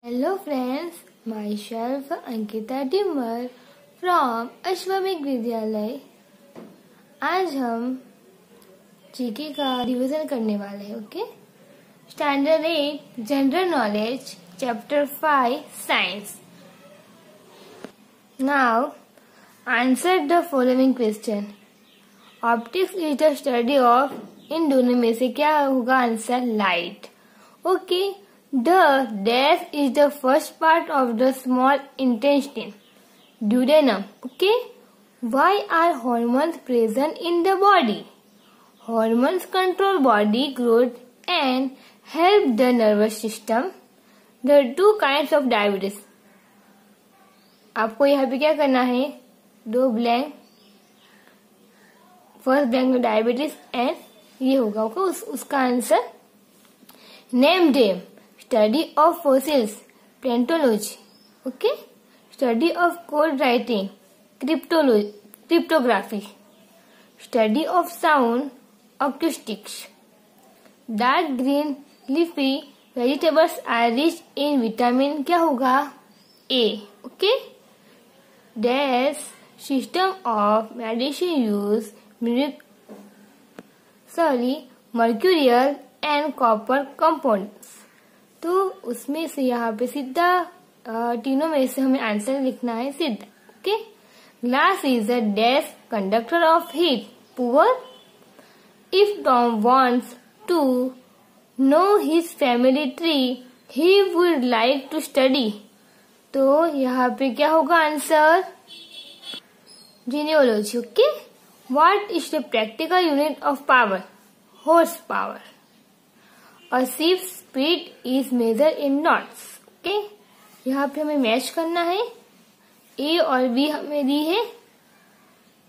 Hello friends, myself Ankita Dimmer from अश्वमेघ विद्यालय। आज हम जीके का रिवीजन करने वाले हैं। Okay, standard 8 general knowledge chapter 5 science. Now answer the following question. Optics is the study of, इन दोनों में से क्या होगा answer? Light. Okay, the dash is the first part of the small intestine, duodenum. Okay, why are hormones present in the body? Hormones control body growth and help the nervous system. There are two kinds of diabetes. आपको यहाँ पे क्या करना है? दो blank, first blank diabetes and ये होगा। Okay, उसका answer name them. Study of fossils, paleontology. Okay, study of code writing, cryptography. Study of sound, acoustics. Dark green leafy vegetables are rich in vitamin क्या होगा? A. Okay, dash system of medicine use mercurial and copper compounds. तो उसमें से यहाँ पे सीधा तीनों में से हमें आंसर लिखना है सीधा। Okay, glass is a dash conductor of heat, poor. If Tom wants to know his family tree he would like to study. तो यहाँ पे क्या होगा answer? Genealogy. Okay, what is the practical unit of power? Horse power. A ship's speed is measured in knots. Okay, यहाँ पे हमें match करना है। ए और बी हमें दी है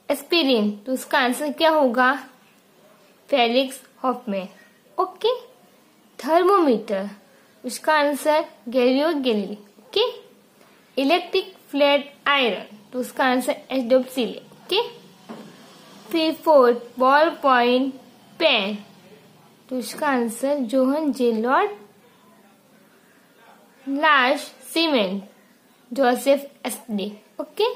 एस्पिरिन, तो उसका आंसर क्या होगा? Felix Hoffmann. ओके, थर्मोमीटर, उसका answer Galileo Galilei. Okay, electric flat iron, तो उसका आंसर एसडब्ल्यूसी। ओके, फिर फोर्थ बॉल पॉइंट पेन, तो इसका answer John J Loud. Last cement, Joseph Aspdin. Okay,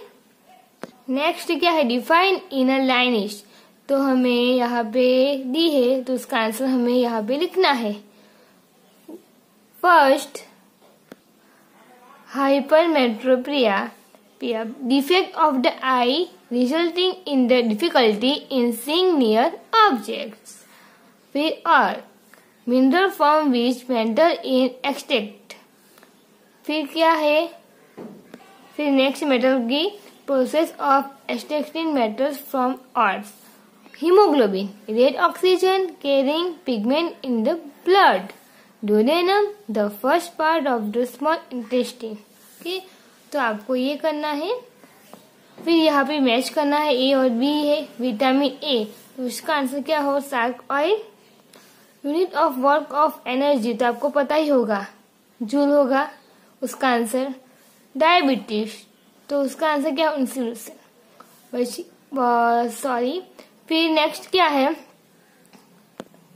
next क्या है? डिफाइन इनर लाइनिश, तो हमें यहाँ पे दी है, तो उसका आंसर हमें यहाँ पे लिखना है। First, hypermetropia, defect of the eye resulting in the difficulty in seeing near objects. फिर और mineral form which metal in extract. फिर क्या है? फिर नेक्स्ट मेटल की process of extracting metals from ores. Haemoglobin, red oxygen carrying pigment in the blood. Duodenum, the first part of the small intestine. Okay, तो आपको ये करना है। फिर यहाँ पे मैच करना है, ए और बी है। विटामिन ए, तो उसका आंसर क्या हो? Shark oil. Unit of work of energy, तो आपको पता ही होगा, जूल होगा। उसका आंसर डायबिटीज, तो उसका आंसर क्या? इंसुलिन। सॉरी। फिर नेक्स्ट क्या है?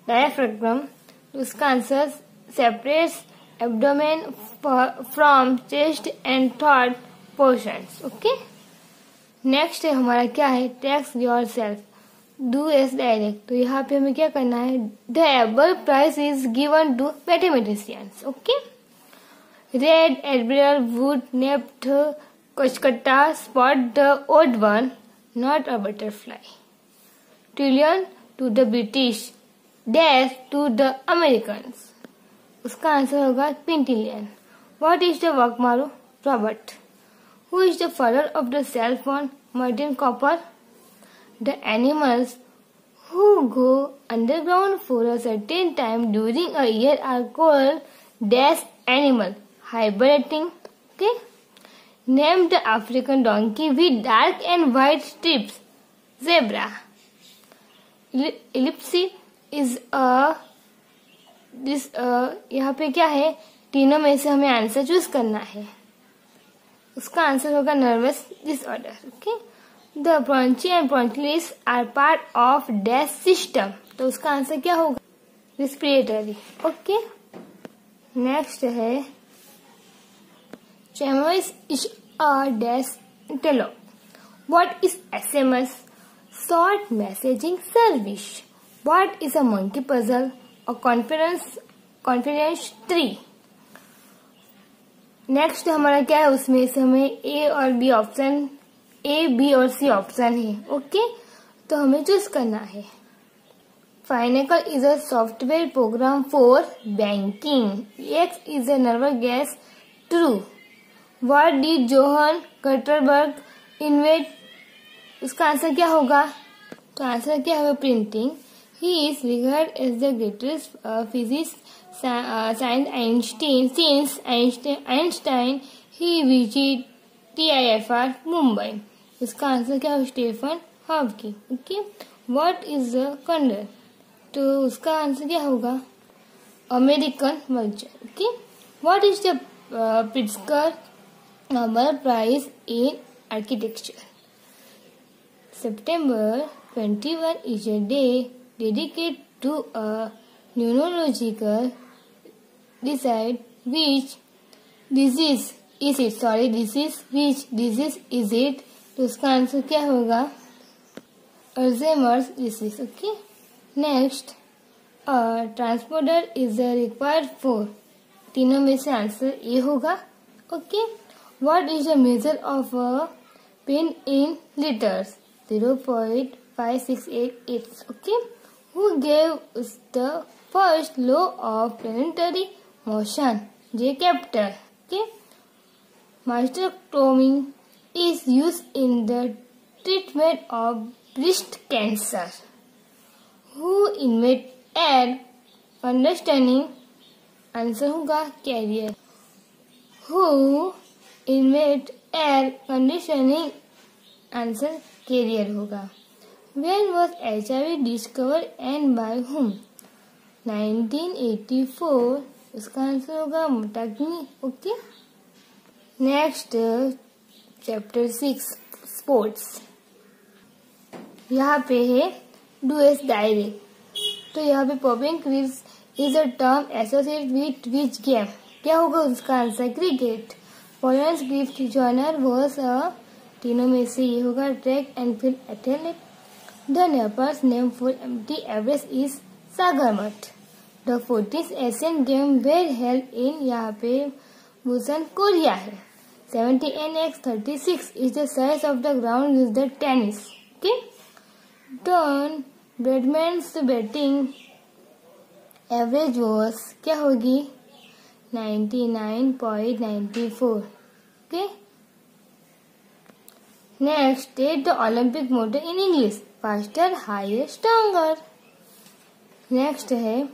डायफ्राग्म, तो उसका answer separates abdomen from chest and third portions. Okay, next है हमारा क्या है? Test yourself, do as direct, तो यहाँ पे हमें क्या करना है? The Abel prize is given to mathematicians. Okay, red admiral wood नेप्ट कचकट्टा spot the odd one, not a butterfly. Trillion to the British, dash to the American, उसका आंसर होगा quintillion. What is the Wakamaru? Robot. Who is the father of the cell phone? Martin Cooper. The animals who go underground for a certain time during a year are called dash animal, hibernating. Okay, name the African donkey with dark and white stripes. Zebra. Ellipse is यहाँ पे क्या है? तीनों में से हमें answer choose करना है। उसका आंसर होगा nervous disorder. Okay, The bronchi and bronchitis are part of dash system, तो उसका आंसर क्या होगा? रिस्पिरेटरी। ओके, नेक्स्ट है SMS is a dash catalog. What is SMS? Short messaging service. What is a monkey puzzle? A confidence tree. Next हमारा क्या है, उसमें से हमें ए और बी ऑप्शन, ए बी और सी ऑप्शन है. ओके, तो हमें चूज करना है. Finacle is a software program for banking. X is a nervous gas. True. What did Johann Gutenberg invent? उसका आंसर क्या होगा? तो आंसर क्या होगा? Printing. He is regard as the greatest physicist since Einstein he visited TIFR Mumbai. इसका answer क्या है? Stephen Hawking. Okay. What is the condor? तो उसका आंसर क्या होगा? American vulture. Okay. What is the Pritzker Nobel prize in architecture? September 21 is a day dedicated to a neurological decide which disease is it. Which disease is it? तो उसका answer क्या होगा? Alzheimer's disease. Okay. Next, transporter is required for. तीनों में से answer A होगा. Okay. What is the measure of a pain in litres? 0.5688. Okay. Who gave us the first law of planetary motion? J. Kepler. Okay. Mastectomy is used in the treatment of breast cancer. Who invented air conditioning? Answer होगा Carrier. Who invented air conditioning? Answer Carrier होगा. When was HIV discovered and by whom? 1984. उसका answer होगा Montagnier. Okay. Next, chapter 6 sports. यहाँ पे है do as direct. तो यहाँ पे popping crease is a term associated with which game? क्या होगा उसका answer? Cricket. Florence Griffith Joyner was a. तीनों में से ये होगा track and field athlete. The Nepal's name for empty Everest is Sagarmatha. The 14th Asian game were held in. यहाँ पे बुसान कोरिया है. 70x36 is the size of the ground use the tennis. Okay. Don Bradman's batting average was क्या होगी? 99.94. Okay. Next, state the Olympic motto in English. Faster, higher, stronger. Next है,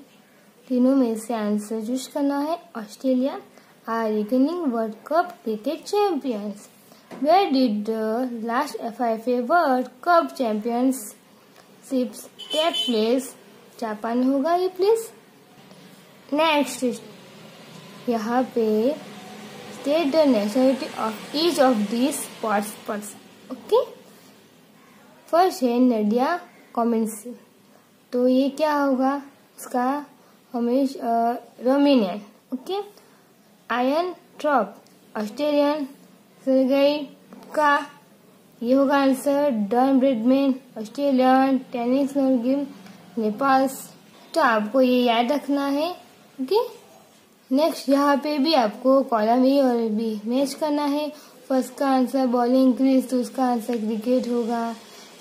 तीनों में से answer choose करना है. Australia are reigning world cup cricket champions. Where did the last FIFA world cup championships take place? Japan होगा ये place. Next, यहाँ पे state the nationality of each of this sports person. Okay. First है Nadia Comaneci. तो ये क्या होगा? इसका हमें Romanian. Okay. Ian Thorpe Australian. Sergei का ये होगा answer. Don Bradman Australian. Tenzing Norgay Nepal. तो आपको ये याद रखना है. ओके. नेक्स्ट, यहाँ पे भी आपको कॉलम ए और बी मैच करना है. फर्स्ट का आंसर बॉलिंग क्रिज, तो उसका आंसर क्रिकेट होगा.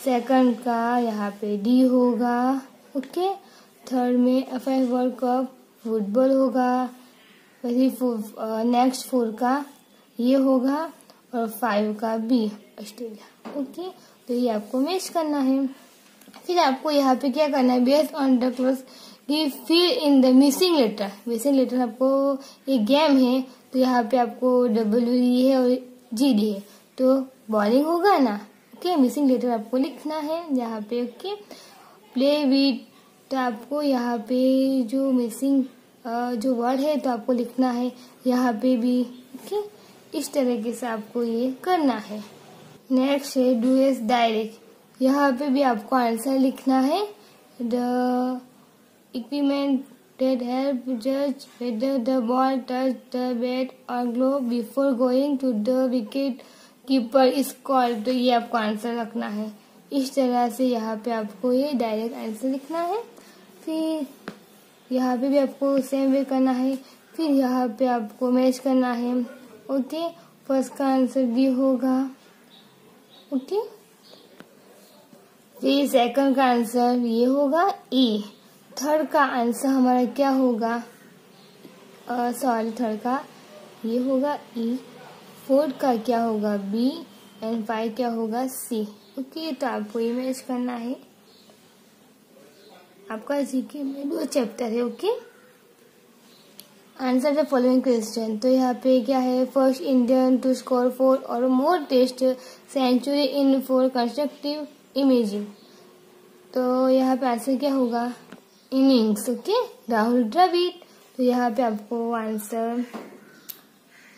सेकंड का यहाँ पे डी होगा. ओके. थर्ड में FIFA वर्ल्ड कप फुटबॉल होगा. वही नेक्स्ट 4 का ये होगा और 5 का बी ऑस्ट्रेलिया. ओके. तो ये आपको मैच करना है. फिर आपको यहाँ पे क्या करना है? Based on the clues give fill in the missing letter. Missing letter आपको एक गेम है. तो यहाँ पे आपको W दी है और G दी है. तो बॉलिंग होगा ना. ओके. मिसिंग लेटर आपको लिखना है यहाँ पे. ओके. Play with. तो आपको यहाँ पे जो मिसिंग जो वर्ड है तो आपको लिखना है यहाँ पे भी. ओके. इस तरीके से आपको ये करना है. नेक्स्ट है डुएस डायरेक्ट. यहाँ पे भी आपको आंसर लिखना है. The equipment that help judge whether the ball touched the bat or glove before going to the wicket keeper is called। तो ये आपको आंसर रखना है। इस तरह से यहाँ पे आपको ये डायरेक्ट आंसर लिखना है। फिर यहाँ पे भी आपको सेम वे करना है। फिर यहाँ पे आपको मैच करना है। ओके, फर्स्ट का आंसर डी होगा। ओके, फिर सेकंड का आंसर ये होगा ई। थर्ड का आंसर हमारा क्या होगा, सॉरी थर्ड का ये होगा ई। फोर्थ का क्या होगा बी एंड 5 क्या होगा सी। ओके, तो आपको ये मैच करना है। आपका जीके में 2 चैप्टर है। Okay, answer the following question. तो यहाँ पे क्या है, फर्स्ट इंडियन टू स्कोर 4 और मोर टेस्ट सेंचुरी इन 4 कंस्ट्रक्टिव इमेजिंग। तो यहाँ पे आंसर क्या होगा, इनिंग्स। ओके, राहुल द्रविड़। तो यहाँ पे आपको आंसर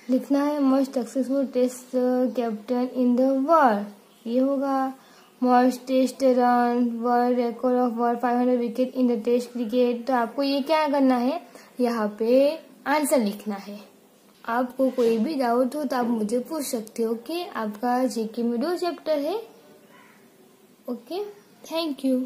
लिखना है most successful test captain in the world, ये होगा। Most test run world record of world 500 wicket in the test cricket. तो आपको ये क्या करना है, यहाँ पे आंसर लिखना है। आपको कोई भी डाउट हो तो आप मुझे पूछ सकते हो। ओके, आपका जीके में 2 चैप्टर है। Okay, thank you.